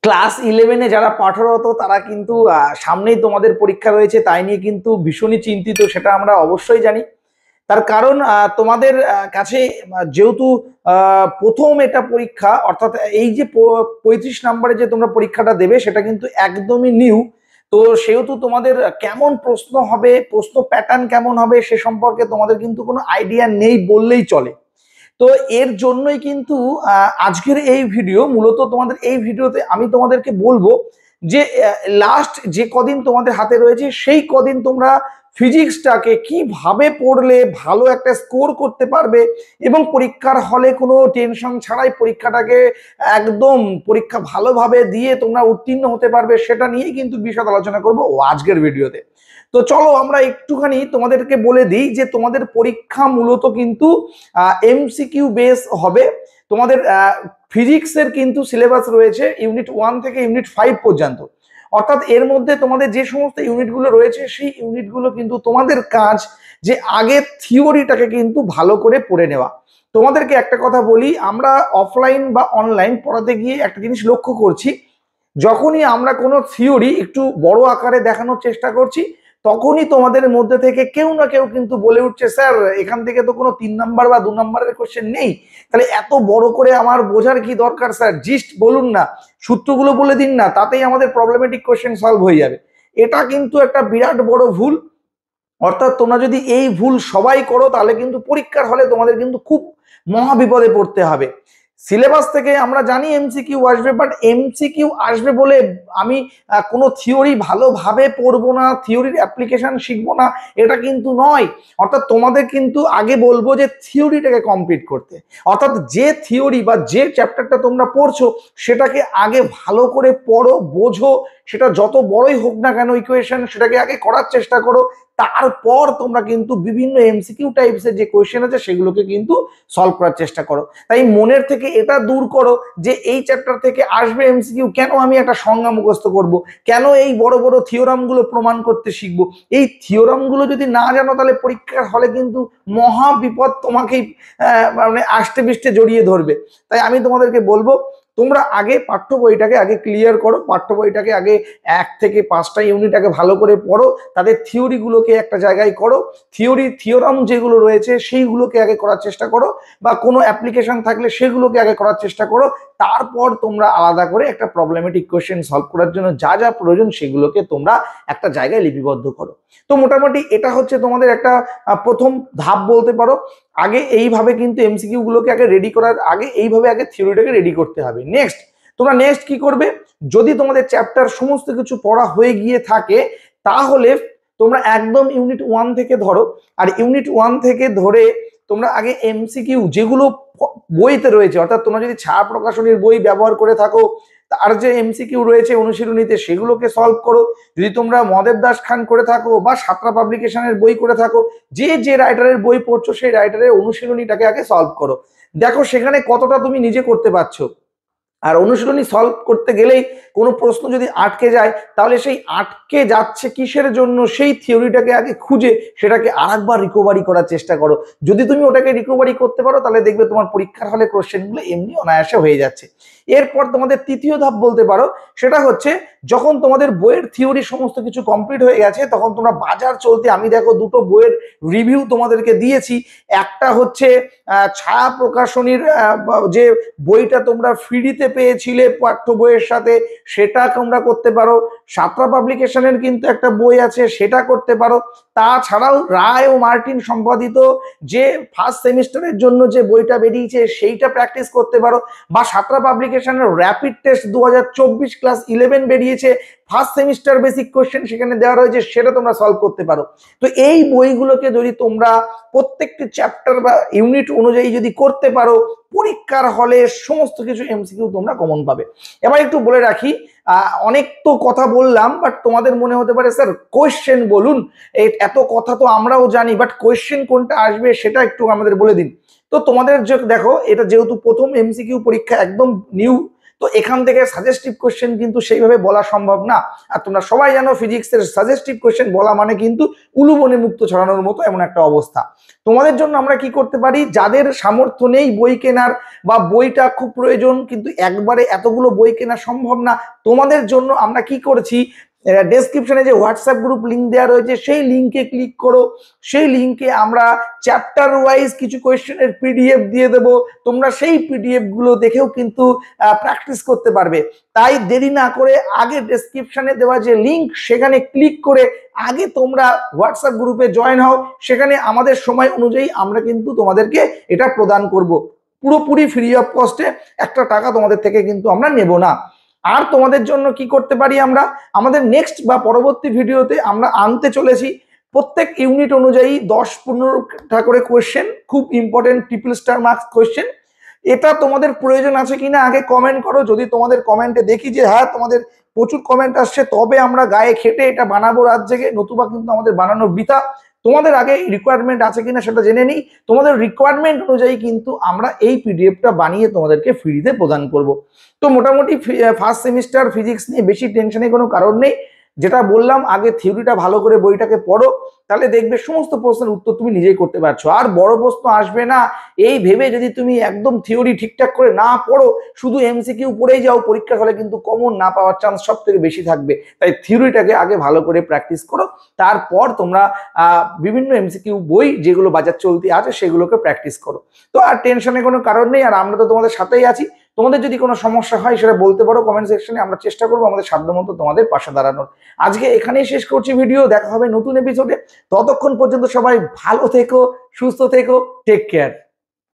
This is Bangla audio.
ক্লাস 11-এ যারা পাঠরত তারা কিন্তু সামনেই তোমাদের পরীক্ষা রয়েছে, তাই নিয়ে কিন্তু ভীষণই চিন্তিত, সেটা আমরা অবশ্যই জানি। তার কারণ তোমাদের কাছে যেহেতু প্রথম এটা পরীক্ষা, অর্থাৎ এই যে 35 নম্বরে যে তোমরা পরীক্ষাটা দেবে সেটা কিন্তু একদমই নিউ। তো সেহেতু তোমাদের কেমন প্রশ্ন হবে, প্রশ্ন প্যাটার্ন কেমন হবে সে সম্পর্কে তোমাদের কিন্তু কোনো আইডিয়া নেই বললেই চলে। তো এর জন্যই কিন্তু আজকের এই ভিডিও। মূলত তোমাদের এই ভিডিওতে আমি তোমাদেরকে বলবো যে লাস্ট যে কদিন তোমাদের হাতে রয়েছে সেই কদিন তোমরা ফিজিক্সটাকে কিভাবে পড়লে ভালো একটা স্কোর করতে পারবে এবং পরীক্ষার হলে কোনো টেনশন ছাড়াই পরীক্ষাটাকে একদম পরীক্ষা ভালোভাবে দিয়ে তোমরা উত্তীর্ণ হতে পারবে, সেটা নিয়েই কিন্তু বিশদ আলোচনা করবো আজকের ভিডিওতে। তো চলো আমরা একটুখানি তোমাদেরকে বলে দিই যে তোমাদের পরীক্ষা মূলত কিন্তু এমসিকিউ বেস হবে। তোমাদের ফিজিক্সের কিন্তু সিলেবাস রয়েছে ইউনিট 1 থেকে ইউনিট 5 পর্যন্ত, অর্থাৎ এর মধ্যে তোমাদের যে সমস্ত ইউনিটগুলো রয়েছে সেই ইউনিটগুলো কিন্তু তোমাদের কাজ যে আগে থিওরিটাকে কিন্তু ভালো করে পড়ে নেওয়া। তোমাদেরকে একটা কথা বলি, আমরা অফলাইন বা অনলাইন পড়াতে গিয়ে একটা জিনিস লক্ষ্য করছি, যখনই আমরা কোনো থিওরি একটু বড় আকারে দেখানোর চেষ্টা করছি তখনই তোমাদের মধ্যে থেকে কেউ না কেউ কিন্তু বলে উঠছে, স্যার এখান থেকে তো কোনো 3 নাম্বার বা 2 নাম্বারের কোশ্চেন নেই, তাহলে এত বড় করে আমার বোঝার কি দরকার স্যার, জিস্ট বলুন না, সূত্রগুলো বলে দিন না, তাতেই আমাদের প্রবলেমেটিক কোশ্চেন সলভ হয়ে যাবে। এটা কিন্তু একটা বিরাট বড় ভুল। অর্থাৎ তোমরা যদি এই ভুল সবাই করো তাহলে কিন্তু পরীক্ষার হলে তোমাদের কিন্তু খুব মহা বিপদে পড়তে হবে। সিলেবাস থেকে আমরা জানি এমসিকিউ আসবে, বাট এমসিকিউ আসবে বলে আমি কোনো থিওরি ভালোভাবে পড়বো না, থিওরির অ্যাপ্লিকেশন শিখবো না, এটা কিন্তু নয়। অর্থাৎ তোমাদের কিন্তু আগে বলবো যে থিওরিটাকে কমপ্লিট করতে, অর্থাৎ যে থিওরি বা যে চ্যাপ্টারটা তোমরা পড়ছো সেটাকে আগে ভালো করে পড়ো, বোঝো, সেটা যত বড়ই হোক না কেন ইকুয়েশন, সেটাকে আগে করার চেষ্টা করো। তারপর তোমরা কিন্তু বিভিন্ন এমসিকিউ টাইপসের যে কোয়েশ্চেন আছে সেগুলোকে কিন্তু সলভ করার চেষ্টা করো। তাই মনের থেকে এটা দূর করো যে এই চ্যাপ্টার থেকে আসবে এমসিকিউ, কেন আমি একটা সংজ্ঞা মুখস্থ করব, কেন এই বড় বড় থিওরাম গুলো প্রমাণ করতে শিখবো। এই থিওরাম গুলো যদি না জানো তাহলে পরীক্ষার হলে কিন্তু মহা বিপদ তোমাকেই মানে আষ্টে পৃষ্ঠে জড়িয়ে ধরবে। তাই আমি তোমাদেরকে বলবো তোমরা আগে পাঠ্য বইটাকে আগে ক্লিয়ার করো, পাঠ্য বইটাকে আগে 1 থেকে 5টা ইউনিট আগে ভালো করে পড়ো, তাদের থিওরিগুলোকে একটা জায়গায় করো, থিওরাম যেগুলো রয়েছে সেইগুলোকে আগে করার চেষ্টা করো, বা কোনো অ্যাপ্লিকেশন থাকলে সেগুলোকে আগে করার চেষ্টা করো। তারপর তোমরা আলাদা করে একটা প্রবলেমেটিক কোয়েশ্চেন সলভ করার জন্য যা যা প্রয়োজন সেগুলোকে তোমরা একটা জায়গায় লিপিবদ্ধ করো। তো মোটামুটি এটা হচ্ছে তোমাদের একটা প্রথম ধাপ বলতে পারো। আগে এইভাবে কিন্তু এমসিকিউ গুলোকে আগে রেডি করার আগে এইভাবে আগে থিওরিটাকে রেডি করতে হবে। তোমরা নেক্সট কি করবে, যদি তোমাদের চ্যাপ্টার সমস্ত কিছু পড়া হয়ে গিয়ে থাকে তাহলে তোমরা একদম ইউনিট 1 থেকে ধরো, আর ইউনিট 1 থেকে ধরে তোমরা আগে এমসিকিউ যেগুলো বইতে রয়েছে, অর্থাৎ তোমরা যদি ছায়া প্রকাশনীর বই ব্যবহার করে থাকো তার যে এমসিকিউ রয়েছে অনুশীলনীতে সেগুলোকে সলভ করো। যদি তোমরা মদের দাস খান করে থাকো বা সাতরা পাবলিকেশনের বই করে থাকো, যে যে রাইটারের বই পড়ছো সেই রাইটারের অনুশীলনীটাকে আগে সলভ করো, দেখো সেখানে কতটা তুমি নিজে করতে পারছো। আর অনুশীলনী সলভ করতে গেলেই কোনো প্রশ্ন যদি আটকে যায় তাহলে সেই আটকে যাচ্ছে কিসের জন্য সেই থিওরিটাকে আগে খুঁজে সেটাকে আরেকবার রিকভারি করার চেষ্টা করো। যদি তুমি ওটাকে রিকভারি করতে পারো তাহলে দেখবে তোমার পরীক্ষার হলে কোশ্চেনগুলো এমনি অনায়াসে হয়ে যাচ্ছে। এরপর তোমাদের তৃতীয় ধাপ বলতে পারো, সেটা হচ্ছে যখন তোমাদের বইয়ের থিওরি সমস্ত কিছু কমপ্লিট হয়ে গেছে তখন তোমরা বাজার চলতে, আমি দেখো দুটো বইয়ের রিভিউ তোমাদেরকে দিয়েছি। একটা হচ্ছে ছায়া প্রকাশনীর যে বইটা তোমরা ফ্রিতে পেয়েছিলে পাঠ্য বইয়ের সাথে, সেটা তোমরা করতে পারো। সাতরা পাবলিকেশনের কিন্তু একটা বই আছে, সেটা করতে পারো। তাছাড়াও রায় ও মার্টিন সম্পাদিত যে ফার্স্ট সেমিস্টারের জন্য যে বইটা বেরিয়েছে সেইটা প্র্যাকটিস করতে পারো, বা সাতরা পাবলিকেশনের র্যাপিড টেস্ট 2024 ক্লাস 11 বেরিয়েছে, ফার্স্ট সেমিস্টার বেসিক কোশ্চেন সেখানে দেওয়া রয়েছে, সেটা তোমরা সলভ করতে পারো। তো এই বইগুলোকে যদি তোমরা প্রত্যেকটি চ্যাপ্টার বা ইউনিট অনুযায়ী যদি করতে পারো পরীক্ষার হলে সমস্ত কিছু এমসিকিউ তোমরা কমন পাবে। এবার একটু বলে রাখি, অনেক তো কথা বললাম, বাট তোমাদের মনে হতে পারে স্যার কোয়েশ্চেন বলুন, এত কথা তো আমরাও জানি, বাট কোয়েশ্চেন কোনটা আসবে সেটা একটু আমাদের বলে দিন। তো তোমাদের যে দেখো, এটা যেহেতু প্রথম এমসিকিউ পরীক্ষা, একদম নিউ তো এখান থেকে সাজেস্টিভ কোশ্চেন কিন্তু সেইভাবে বলা সম্ভব না। আর তোমরা সবাই জানো ফিজিক্সের সাজেস্টিভ কোশ্চেন বলা মানে কিন্তু উলুবনে মুক্ত ছড়ানোর মতো এমন একটা অবস্থা। তোমাদের জন্য আমরা কি করতে পারি, যাদের সামর্থ্য নেই বই কেনার বা বইটা খুব প্রয়োজন কিন্তু একবারে এতগুলো বই কেনা সম্ভব না, তোমাদের জন্য আমরা কি করেছি, ডেসক্রিপশনে যে হোয়াটসঅ্যাপ গ্রুপ লিঙ্ক দেওয়া রয়েছে সেই লিঙ্কে ক্লিক করো। সেই লিঙ্কে আমরা চ্যাপ্টার ওয়াইজ কিছু কোয়েশ্চেনের পিডিএফ দিয়ে দেবো, তোমরা সেই পিডিএফ গুলো দেখেও কিন্তু প্র্যাকটিস করতে পারবে। তাই দেরি না করে আগে ডেসক্রিপশনে দেওয়া যে লিঙ্ক সেখানে ক্লিক করে আগে তোমরা হোয়াটসঅ্যাপ গ্রুপে জয়েন হও। সেখানে আমাদের সময় অনুযায়ী আমরা কিন্তু তোমাদেরকে এটা প্রদান করব, পুরোপুরি ফ্রি অফ কস্টে, একটা টাকা তোমাদের থেকে কিন্তু আমরা নেব না। আর তোমাদের জন্য কি করতে পারি, আমরা আমাদের নেক্সট বা পরবর্তী ভিডিওতে আমরা আনতে চলেছি প্রত্যেক ইউনিট অনুযায়ী 10-15টা করে কোয়েশ্চেন, খুব important triple star marks question. এটা তোমাদের প্রয়োজন আছে কিনা আগে কমেন্ট করো। যদি তোমাদের কমেন্টে দেখি যে হ্যাঁ তোমাদের প্রচুর কমেন্ট আসছে, তবে আমরা গায়ে খেটে এটা বানাবো রাত জেগে, নতুবা কিন্তু আমাদের বানানো বৃথা। তোমাদের আগে রিকোয়ারমেন্ট আছে কিনা সেটা জেনে নিই, তোমাদের রিকোয়ারমেন্ট অনুযায়ী কিন্তু আমরা এই পিডিএফটা বানিয়ে তোমাদেরকে ফ্রিতে প্রদান করব। তো মোটামুটি ফার্স্ট সেমিস্টার ফিজিক্স নিয়ে বেশি টেনশনের কোনো কারণ নেই। যেটা বললাম, আগে থিওরিটা ভালো করে বইটাকে পড়ো, তাহলে দেখবে সমস্ত প্রশ্নের উত্তর তুমি নিজেই করতে পারছো। আর বড় প্রশ্ন আসবে না এই ভেবে যদি তুমি একদম থিওরি ঠিকঠাক করে না পড়ো, শুধু এমসিকিউ পড়েই যাও, পরীক্ষার হলে কিন্তু কমন না পাওয়ার চান্স সব থেকে বেশি থাকবে। তাই থিওরিটাকে আগে ভালো করে প্র্যাকটিস করো, তারপর তোমরা বিভিন্ন এমসিকিউ বই যেগুলো বাজার চলতি আছে সেগুলোকে প্র্যাকটিস করো। তো আর টেনশনের কোনো কারণ নেই, আর আমরা তো তোমাদের সাথেই আছি। তোমাদের যদি কোনো সমস্যা হয় সেটা বলতে পারো কমেন্ট সেকশনে, আমরা চেষ্টা করবো আমাদের সাধ্যমতো তোমাদের পাশে দাঁড়ানোর। আজকে এখানেই শেষ করছি ভিডিও, দেখা হবে নতুন এপিসোডে। ততক্ষণ পর্যন্ত সবাই ভালো থেকো, সুস্থ থেকো, টেক কেয়ার।